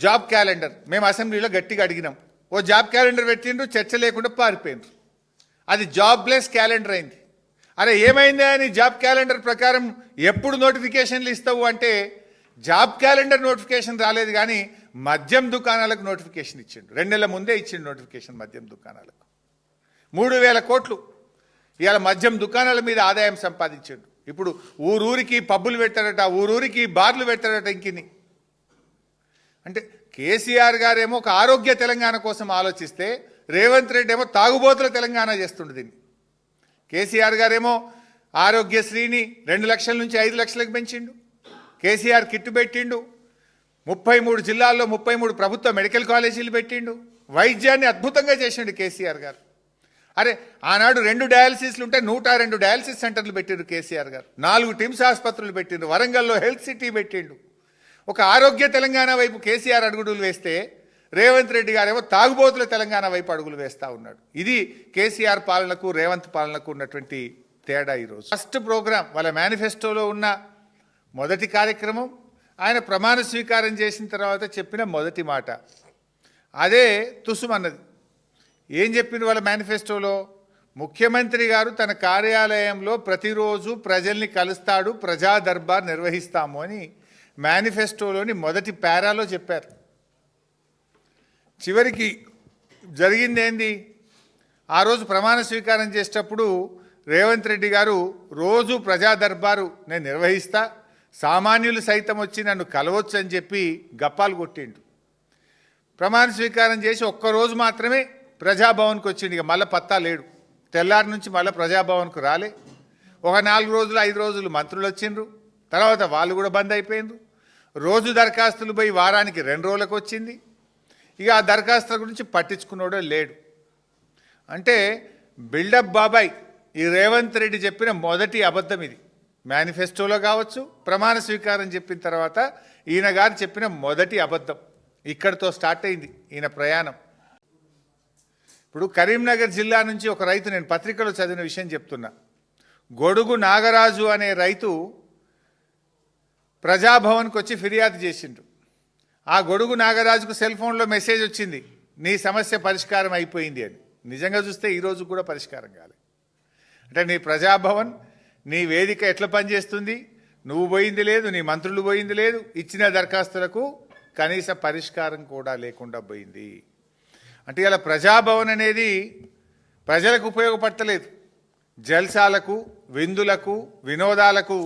Job calendar మేము అసెంబ్లీలో గట్టిగా అడిగినాం. ఓ జాబ్ క్యాలెండర్ పెట్టిండ్రు, చర్చ లేకుండా పారిపోయినరు. అది జాబ్లెస్ క్యాలెండర్ అయింది. అరే ఏమైందా అని జాబ్ క్యాలెండర్ ప్రకారం ఎప్పుడు నోటిఫికేషన్లు ఇస్తావు అంటే జాబ్ క్యాలెండర్ నోటిఫికేషన్ రాలేదు, కానీ మద్యం దుకాణాలకు నోటిఫికేషన్ ఇచ్చిండు. 2 నెలల ముందే ఇచ్చిండు నోటిఫికేషన్ మద్యం దుకాణాలకు. 3,000 కోట్లు ఇవాళ మద్యం దుకాణాల మీద ఆదాయం సంపాదించాడు. ఇప్పుడు ఊరూరికి పబ్బులు పెట్టారట, ఊరూరికి బార్లు పెట్టారట. ఇంకిని అంటే కేసీఆర్ గారేమో ఒక ఆరోగ్య తెలంగాణ కోసం ఆలోచిస్తే రేవంత్ రెడ్డి ఏమో తాగుబోతుల తెలంగాణ చేస్తుండే దీన్ని. కేసీఆర్ గారేమో ఆరోగ్యశ్రీని 2 లక్షల నుంచి 5 లక్షలకు పెంచిండు. కేసీఆర్ కిట్టు పెట్టిండు. 33 జిల్లాల్లో 33 ప్రభుత్వ మెడికల్ కాలేజీలు పెట్టిండు. వైద్యాన్ని అద్భుతంగా చేసిండు కేసీఆర్ గారు. అరే ఆనాడు 2 డయాలసిస్లు ఉంటే 102 డయాలసిస్ సెంటర్లు పెట్టిండు కేసీఆర్ గారు. 4 టిమ్స్ ఆసుపత్రులు పెట్టిండు. వరంగల్లో హెల్త్ సిటీ పెట్టిండు. ఒక ఆరోగ్య తెలంగాణ వైపు కేసీఆర్ అడుగులు వేస్తే రేవంత్ రెడ్డి గారేమో తాగుబోతుల తెలంగాణ వైపు అడుగులు వేస్తూ ఉన్నాడు. ఇది కేసీఆర్ పాలనకు రేవంత్ పాలనకు ఉన్నటువంటి తేడా. ఈరోజు ఫస్ట్ ప్రోగ్రాం వాళ్ళ మేనిఫెస్టోలో ఉన్న మొదటి కార్యక్రమం, ఆయన ప్రమాణ స్వీకారం చేసిన తర్వాత చెప్పిన మొదటి మాట అదే తుసుమన్నది. ఏం చెప్పింది వాళ్ళ మేనిఫెస్టోలో? ముఖ్యమంత్రి గారు తన కార్యాలయంలో ప్రతిరోజు ప్రజల్ని కలుస్తాడు, ప్రజా దర్బార్ నిర్వహిస్తాము అని మేనిఫెస్టోలోని మొదటి పారాలో చెప్పారు. చివరికి జరిగింది ఏంది? ఆ రోజు ప్రమాణ స్వీకారం చేసేటప్పుడు రేవంత్ రెడ్డి గారు రోజు ప్రజా దర్బారు నేను నిర్వహిస్తా, సామాన్యులు సైతం వచ్చి నన్ను కలవచ్చు అని చెప్పి గప్పాలు కొట్టిండు. ప్రమాణ స్వీకారం చేసి ఒక్కరోజు మాత్రమే ప్రజాభవన్కి వచ్చిండు. ఇక మళ్ళీ పత్తా లేడు. తెల్లారి నుంచి మళ్ళీ ప్రజాభవన్కు రాలే. ఒక 4 రోజులు 5 రోజులు మంత్రులు వచ్చిండ్రు. తర్వాత వాళ్ళు కూడా బంద్ అయిపోయిండ్రు. రోజు దరఖాస్తులు పోయి వారానికి 2 రోజులకు వచ్చింది. ఇక ఆ దరఖాస్తుల గురించి పట్టించుకున్నాడో లేడు. అంటే బిల్డప్ బాబాయ్ ఈ రేవంత్ రెడ్డి చెప్పిన మొదటి అబద్ధం ఇది. మేనిఫెస్టోలో కావచ్చు, ప్రమాణ స్వీకారం చెప్పిన తర్వాత ఈయన గారు చెప్పిన మొదటి అబద్ధం. ఇక్కడితో స్టార్ట్ అయింది ఈయన ప్రయాణం. ఇప్పుడు కరీంనగర్ జిల్లా నుంచి ఒక రైతు, నేను పత్రికలో చదివిన విషయం చెప్తున్నా. గొడుగు నాగరాజు అనే రైతు ప్రజాభవన్కి వచ్చి ఫిర్యాదు చేసిండు. ఆ గొడుగు నాగరాజుకు సెల్ ఫోన్లో మెసేజ్ వచ్చింది, నీ సమస్య పరిష్కారం అయిపోయింది అని. నిజంగా చూస్తే ఈరోజు కూడా పరిష్కారం కాలేదు. అంటే నీ ప్రజాభవన్, నీ వేదిక ఎట్లా పనిచేస్తుంది? నువ్వు పోయింది లేదు, నీ మంత్రులు పోయింది లేదు, ఇచ్చిన దరఖాస్తులకు కనీస పరిష్కారం కూడా లేకుండా పోయింది. అంటే ఇలా ప్రజాభవన్ అనేది ప్రజలకు ఉపయోగపడతలేదు. జల్సాలకు, విందులకు, వినోదాలకు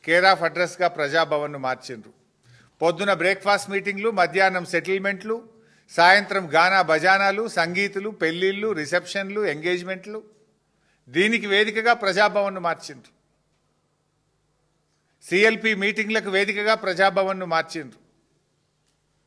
కేర్ ఆఫ్ అడ్రస్గా ప్రజాభవన్ను మార్చిండ్రు. పొద్దున బ్రేక్ఫాస్ట్ మీటింగ్లు, మధ్యాహ్నం సెటిల్మెంట్లు, సాయంత్రం గానా బజానాలు, సంగీతులు, పెళ్లిళ్ళు, రిసెప్షన్లు, ఎంగేజ్మెంట్లు, దీనికి వేదికగా ప్రజాభవన్ను మార్చిండ్రు. సిఎల్పి మీటింగ్లకు వేదికగా ప్రజాభవన్ను మార్చిండ్రు.